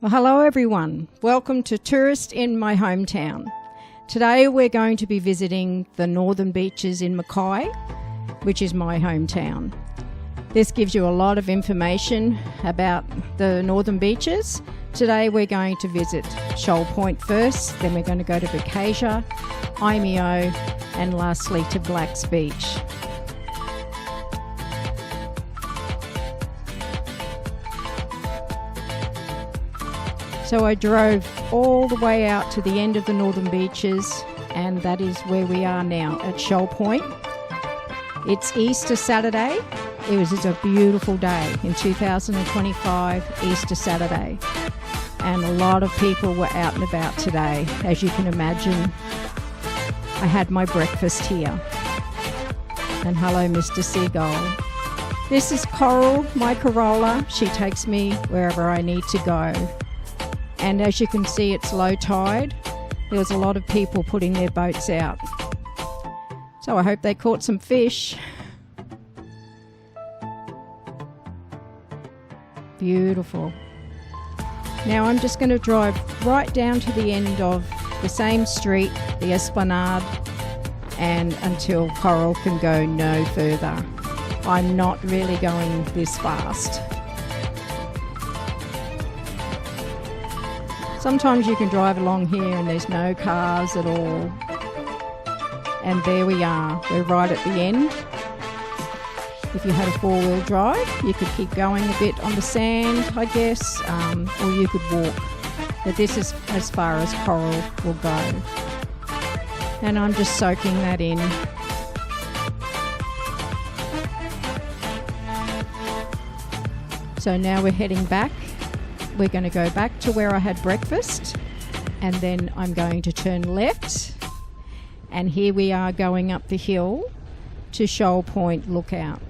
Well, hello everyone. Welcome to Tourist in my hometown. Today we're going to be visiting the northern beaches in Mackay, which is my hometown. This gives you a lot of information about the northern beaches. Today we're going to visit Shoal Point first, then we're going to go to Bucasia, Eimeo, and lastly to Black's Beach. So I drove all the way out to the end of the northern beaches, and that is where we are now at Shoal Point. It's Easter Saturday. It was just a beautiful day in 2025, Easter Saturday. And a lot of people were out and about today. As you can imagine, I had my breakfast here. And hello, Mr. Seagull. This is Coral, my Corolla. She takes me wherever I need to go. And as you can see, it's low tide. There was a lot of people putting their boats out. So I hope they caught some fish. Beautiful. Now I'm just going to drive right down to the end of the same street, the Esplanade, and until Coral can go no further. I'm not really going this fast. Sometimes you can drive along here and there's no cars at all. And there we are. We're right at the end. If you had a four-wheel drive, you could keep going a bit on the sand, I guess, or you could walk. But this is as far as Coral will go. And I'm just soaking that in. So now we're heading back. We're going to go back to where I had breakfast, and then I'm going to turn left, and here we are going up the hill to Shoal Point Lookout.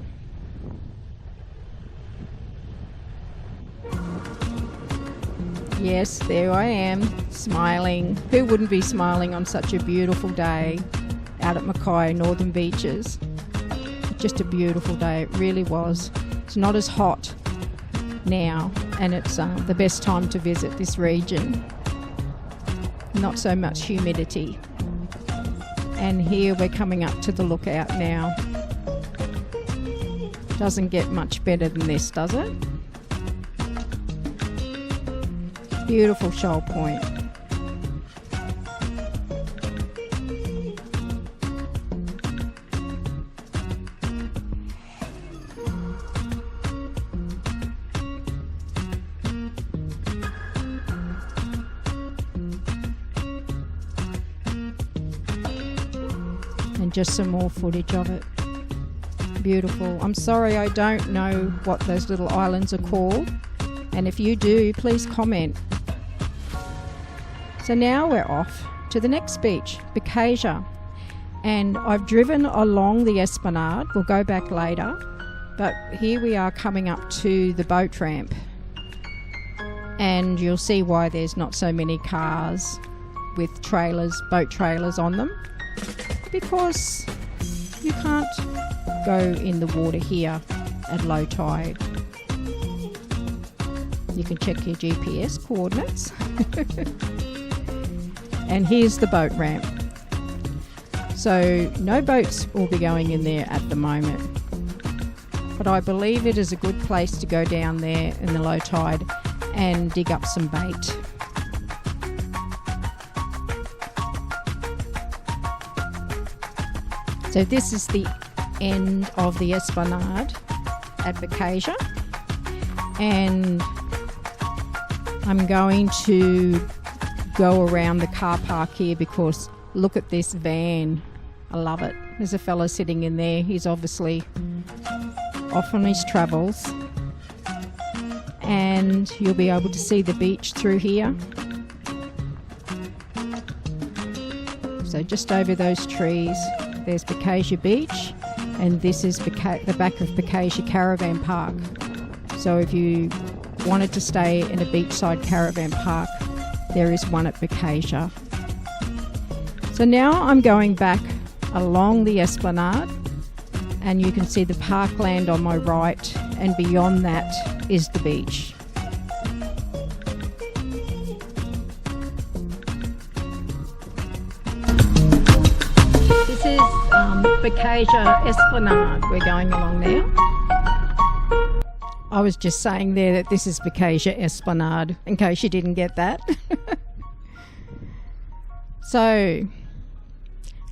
Yes, there I am, smiling. Who wouldn't be smiling on such a beautiful day out at Mackay, Northern Beaches? Just a beautiful day, it really was. It's not as hot now, and it's the best time to visit this region. Not so much humidity. And here we're coming up to the lookout now. Doesn't get much better than this, does it? Beautiful Shoal Point. And just some more footage of it. Beautiful. I'm sorry I don't know what those little islands are called, and if you do, please comment. So now we're off to the next beach, Bucasia, and I've driven along the Esplanade. We'll go back later, but here we are coming up to the boat ramp, and you'll see why there's not so many cars with trailers, boat trailers on them. Because you can't go in the water here at low tide. You can check your GPS coordinates. And here's the boat ramp. So no boats will be going in there at the moment. But I believe it is a good place to go down there in the low tide and dig up some bait. So this is the end of the Esplanade at Bucasia, and I'm going to go around the car park here because look at this van. I love it. There's a fella sitting in there. He's obviously off on his travels, and you'll be able to see the beach through here. So just over those trees, there's Bucasia Beach, and this is the back of Bucasia Caravan Park. So if you wanted to stay in a beachside caravan park, there is one at Bucasia. So now I'm going back along the Esplanade, and you can see the parkland on my right, and beyond that is the beach. Bucasia Esplanade we're going along now. I was just saying there that this is Bucasia Esplanade, in case you didn't get that. So,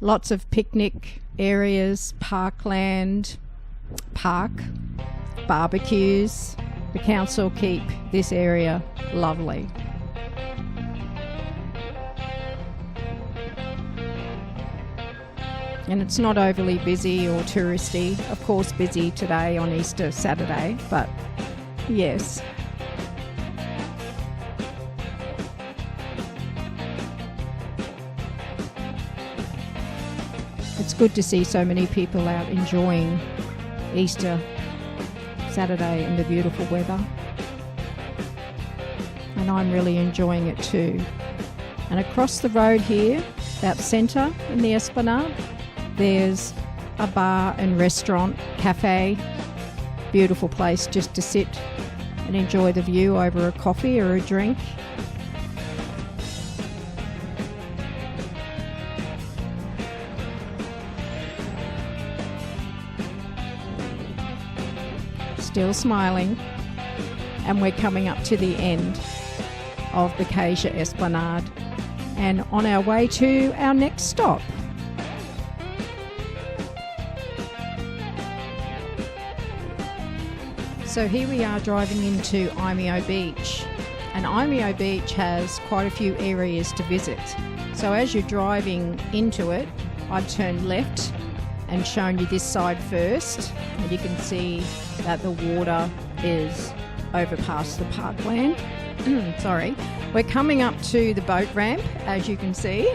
lots of picnic areas, parkland, park, barbecues. The council keep this area lovely. And it's not overly busy or touristy. Of course, busy today on Easter Saturday, but yes. It's good to see so many people out enjoying Easter Saturday in the beautiful weather. And I'm really enjoying it too. And across the road here, about centre in the Esplanade, there's a bar and restaurant, cafe, beautiful place just to sit and enjoy the view over a coffee or a drink. Still smiling, and we're coming up to the end of Bucasia Esplanade and on our way to our next stop. So here we are driving into Eimeo Beach, and Eimeo Beach has quite a few areas to visit. So as you're driving into it, I've turned left and shown you this side first, and you can see that the water is over past the parkland. Sorry. We're coming up to the boat ramp, as you can see,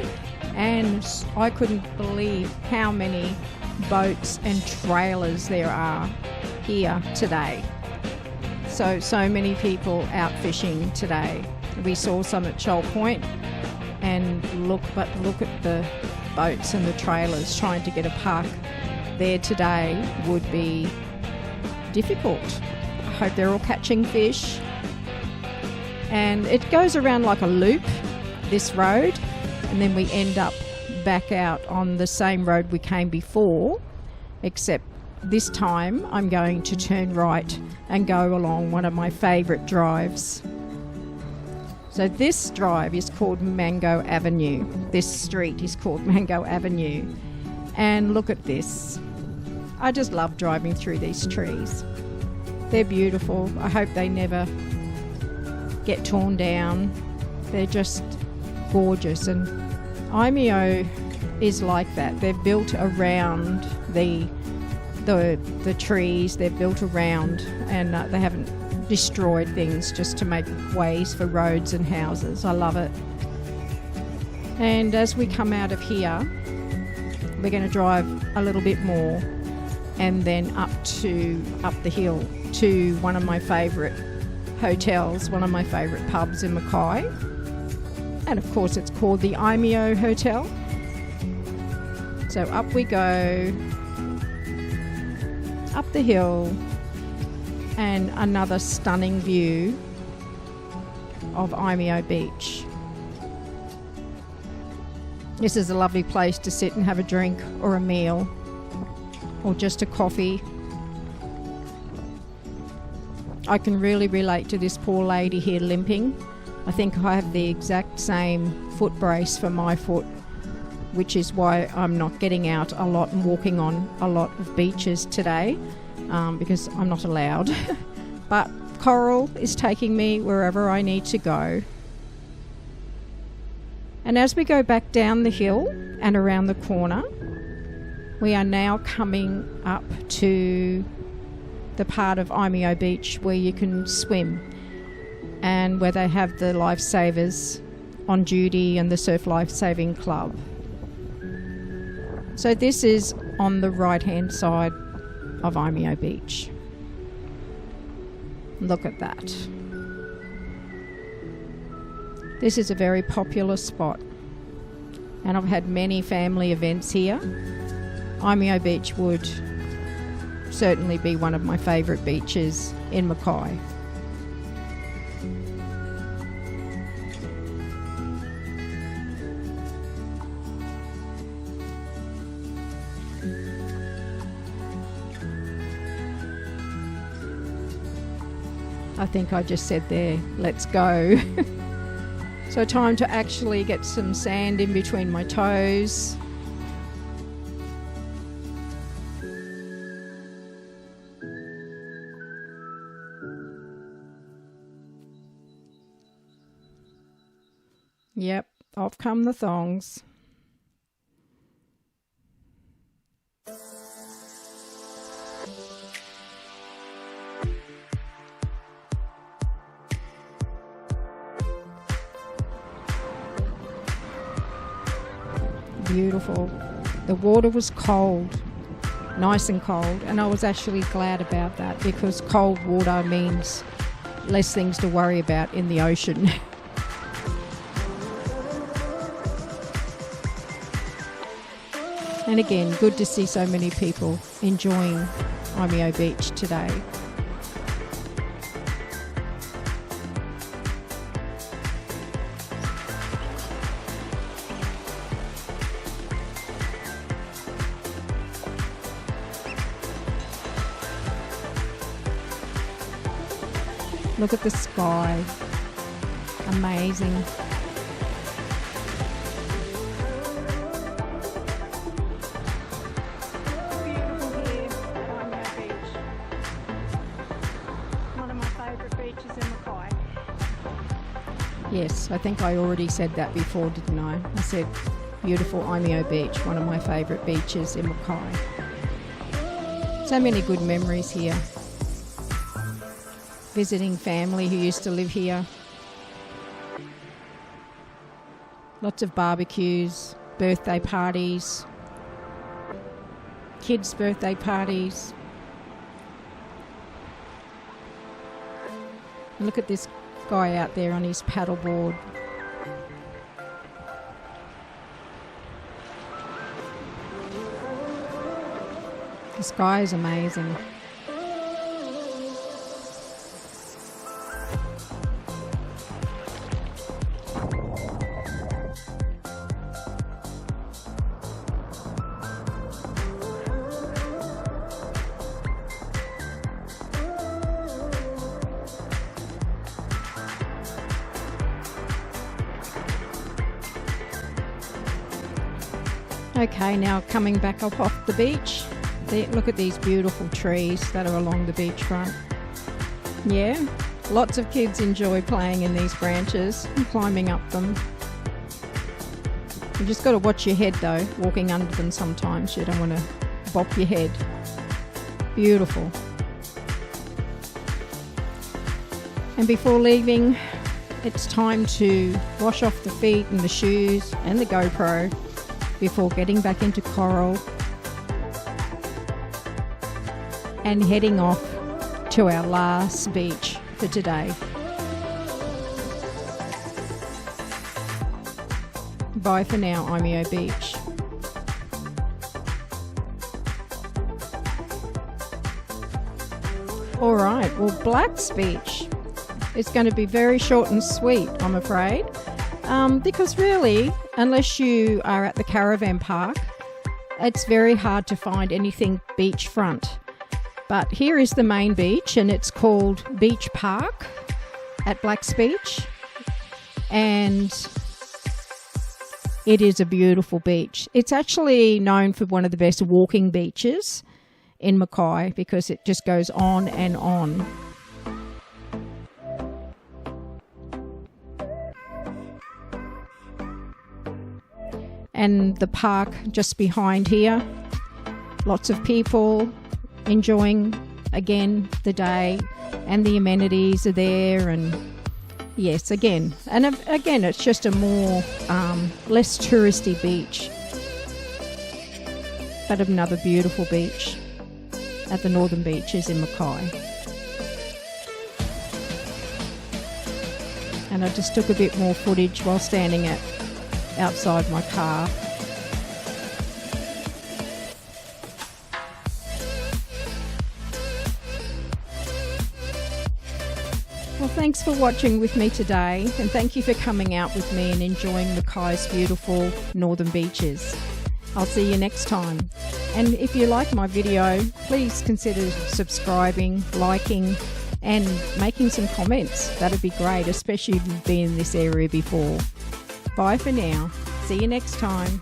and I couldn't believe how many boats and trailers there are here today. So many people out fishing today. We saw some at Shoal Point, and look at the boats and the trailers. Trying to get a park there today would be difficult. I hope they're all catching fish. And it goes around like a loop, this road, and then we end up back out on the same road we came before, except this time I'm going to turn right and go along one of my favourite drives. So this drive is called Mango Avenue. This street is called Mango Avenue. And look at this. I just love driving through these trees. They're beautiful. I hope they never get torn down. They're just gorgeous. And Eimeo is like that. They're built around the trees. They're built around, and they haven't destroyed things just to make ways for roads and houses. I love it. And as we come out of here, we're going to drive a little bit more and then up the hill to one of my favourite hotels, one of my favourite pubs in Mackay. And of course it's called the Eimeo Hotel. So up we go, up the hill, and another stunning view of Eimeo Beach. This is a lovely place to sit and have a drink or a meal or just a coffee. I can really relate to this poor lady here limping. I think I have the exact same foot brace for my foot, which is why I'm not getting out a lot and walking on a lot of beaches today, because I'm not allowed. But Coral is taking me wherever I need to go. And as we go back down the hill and around the corner, we are now coming up to the part of Eimeo Beach where you can swim and where they have the lifesavers on duty and the Surf Lifesaving Club. So this is on the right-hand side of Eimeo Beach. Look at that. This is a very popular spot, and I've had many family events here. Eimeo Beach would certainly be one of my favourite beaches in Mackay. I think I just said there, let's go. So time to actually get some sand in between my toes. Yep, off come the thongs. Beautiful. The water was cold, nice and cold, and I was actually glad about that because cold water means less things to worry about in the ocean. And again, good to see so many people enjoying Eimeo Beach today. Look at the sky. Amazing. Beautiful here at Eimeo Beach. One of my favourite beaches in Mackay. Yes, I think I already said that before, didn't I? I said beautiful Eimeo Beach, one of my favourite beaches in Mackay. So many good memories here. Visiting family who used to live here. Lots of barbecues, birthday parties, kids' birthday parties. And look at this guy out there on his paddleboard. The sky is amazing. Okay, now coming back up off the beach. There, look at these beautiful trees that are along the beachfront. Yeah, lots of kids enjoy playing in these branches and climbing up them. You just got to watch your head though, walking under them sometimes. You don't want to bop your head. Beautiful. And before leaving, it's time to wash off the feet and the shoes and the GoPro before getting back into coral and heading off to our last beach for today. Bye for now, Eimeo Beach. Alright, well, Black's Beach is going to be very short and sweet, I'm afraid. Because really, unless you are at the caravan park, it's very hard to find anything beachfront. But here is the main beach, and it's called Beach Park at Black's Beach. And it is a beautiful beach. It's actually known for one of the best walking beaches in Mackay because it just goes on and on. And the park just behind here, lots of people enjoying again the day, and the amenities are there. And yes, again it's just a more less touristy beach, but another beautiful beach at the Northern Beaches in Mackay. And I just took a bit more footage while standing outside my car. Well, thanks for watching with me today, and thank you for coming out with me and enjoying Mackay's beautiful Northern Beaches. I'll see you next time. And if you like my video, please consider subscribing, liking and making some comments. That'd be great, especially if you've been in this area before. Bye for now. See you next time.